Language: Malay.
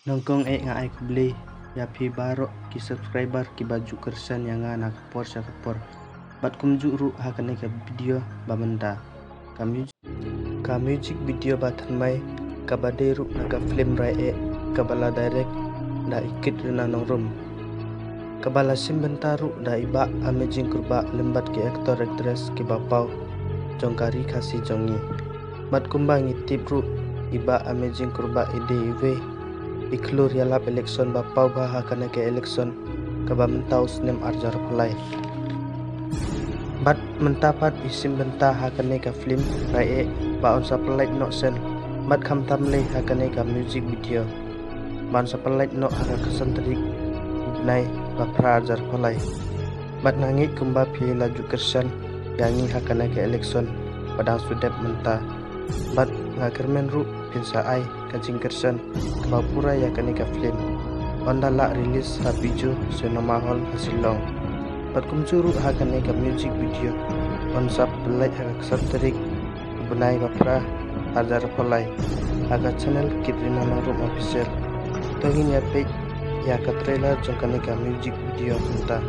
Nongkong nga ay kubli ya phi baro ki subscriber ki baju kersan yang nga nakapor sa kapor bat kumju ru hakane ka video bamanda ka music video batan mai ka baderu naga film rai ka bala direct da ikit rena nongrum ka bala sim bentaru da iba amazing kurba lembat ki aktor actress ki bapau jongkari khasi jongi mat kumbang itip ru iba amazing kurba ide iwe iklur yalap election bapau baha kana ke election kaba mentau snem arjar pulai bat mentapat isim bentah hakane ka film rae baon sapelai no sen bat kham tamle hakane ka music video ban sapelai no haka kesantrik nai bapra arjar pulai bat nangi kumba phi laju kersan yangi hakane ke election padang sudep mentah bat ngakermen ru pinsa ai kajing kersan kebapura ya kanika film onda la rilis habiju senama hall hasilong pat kumjuru hakane ka music video on sap pelai hak satrik benai bapra ajar polai aga channel kitrina room official togin ya pe ya ka trailer jongkane ka music video kunta